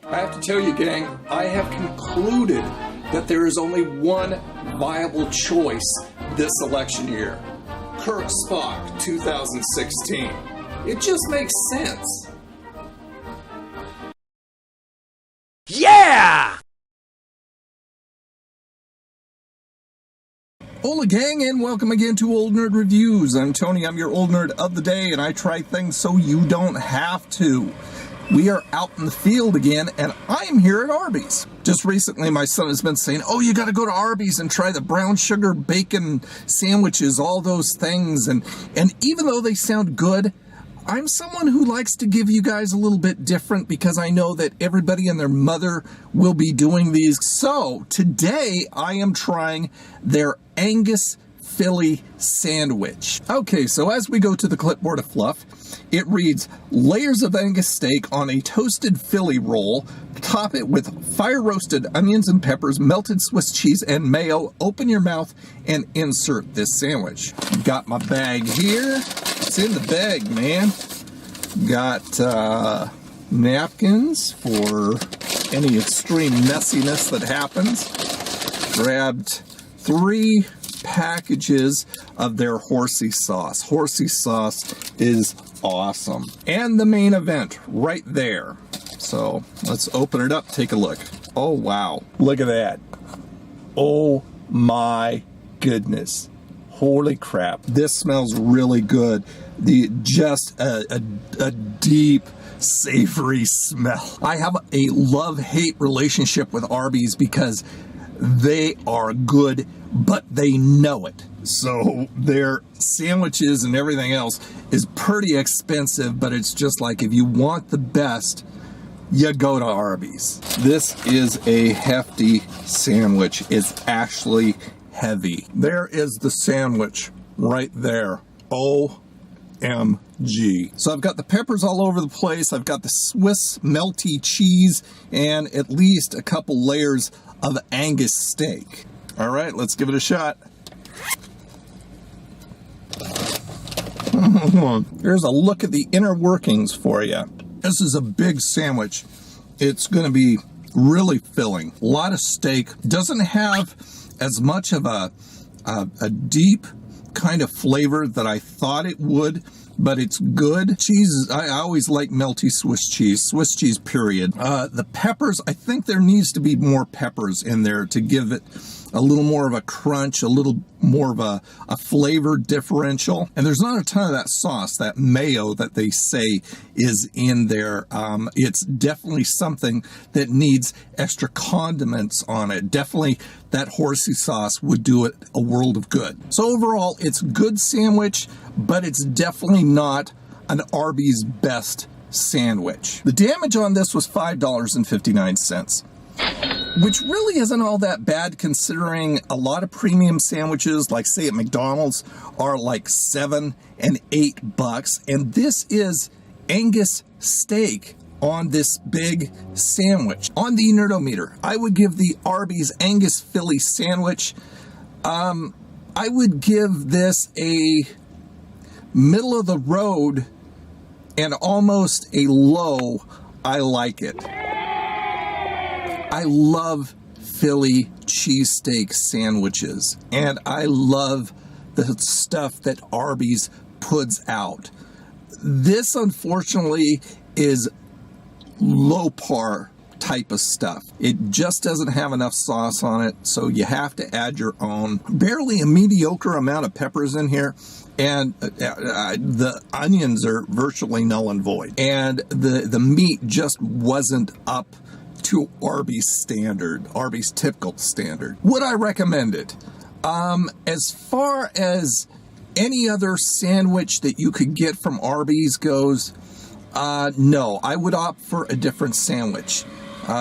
I have to tell you, gang, I have concluded that there is only one viable choice this election year. Kirk Spock 2016. It just makes sense. Yeah! Hola gang, and welcome again to Old Nerd Reviews. I'm Tony, I'm your old nerd of the day, and I try things so you don't have to. We are out in the field again, and I am here at Arby's. Just recently, my son has been saying, oh, you gotta go to Arby's and try the brown sugar bacon sandwiches, all those things, and even though they sound good, I'm someone who likes to give you guys a little bit different because I know that everybody and their mother will be doing these. So today I am trying their Angus Philly sandwich. Okay, so as we go to the clipboard of fluff, it reads, layers of Angus steak on a toasted Philly roll. Top it with fire-roasted onions and peppers, melted Swiss cheese, and mayo. Open your mouth and insert this sandwich. Got my bag here. It's in the bag, man. Got napkins for any extreme messiness that happens. Grabbed 3 packages of their horsey sauce. Horsey sauce is awesome. And the main event right there. So let's open it up, take a look. Oh wow, look at that. Oh my goodness. Holy crap, this smells really good. Just a deep, savory smell. I have a love-hate relationship with Arby's because they are good, but they know it. So their sandwiches and everything else is pretty expensive, but it's just like if you want the best, you go to Arby's. This is a hefty sandwich. It's actually heavy. There is the sandwich right there. OMG. So I've got the peppers all over the place. I've got the Swiss melty cheese and at least a couple layers of Angus steak. All right, let's give it a shot. Here's a look at the inner workings for you. This is a big sandwich. It's going to be really filling. A lot of steak. Doesn't have as much of a deep kind of flavor that I thought it would, but it's good. Cheese, I always like melty Swiss cheese, period. The peppers, I think there needs to be more peppers in there to give it a little more of a crunch, a little more of a flavor differential. And there's not a ton of that sauce, that mayo that they say is in there. It's definitely something that needs extra condiments on it. Definitely that horsey sauce would do it a world of good. So overall, it's a good sandwich, but it's definitely not an Arby's best sandwich. The damage on this was $5.59. Which really isn't all that bad considering a lot of premium sandwiches, like say at McDonald's, are like $7 and $8. And this is Angus steak on this big sandwich. On the Nerdometer, I would give the Arby's Angus Philly sandwich, I would give this a middle of the road and almost a low, I like it. I love Philly cheesesteak sandwiches, and I love the stuff that Arby's puts out. This, unfortunately, is low par type of stuff. It just doesn't have enough sauce on it, so you have to add your own. Barely a mediocre amount of peppers in here, and the onions are virtually null and void. And the meat just wasn't up to Arby's standard, Arby's typical standard. Would I recommend it? As far as any other sandwich that you could get from Arby's goes, no, I would opt for a different sandwich.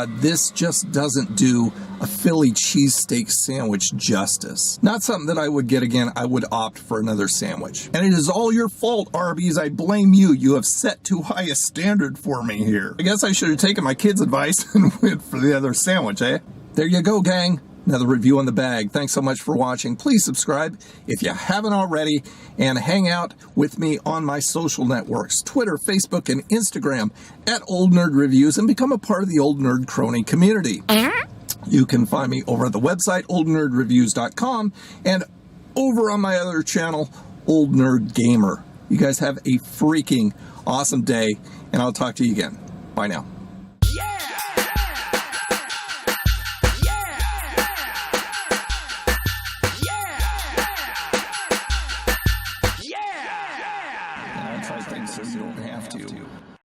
This just doesn't do a Philly cheesesteak sandwich justice. Not something that I would get again. I would opt for another sandwich. And it is all your fault, Arby's. I blame you. You have set too high a standard for me here. I guess I should have taken my kids' advice and went for the other sandwich, eh? There you go, gang. Another review on the bag. Thanks so much for watching. Please subscribe if you haven't already, and hang out with me on my social networks, Twitter, Facebook, and Instagram at Old Nerd Reviews, and become a part of the Old Nerd Crony Community. You can find me over at the website, oldnerdreviews.com, and over on my other channel, Old Nerd Gamer. You guys have a freaking awesome day, and I'll talk to you again. Bye now.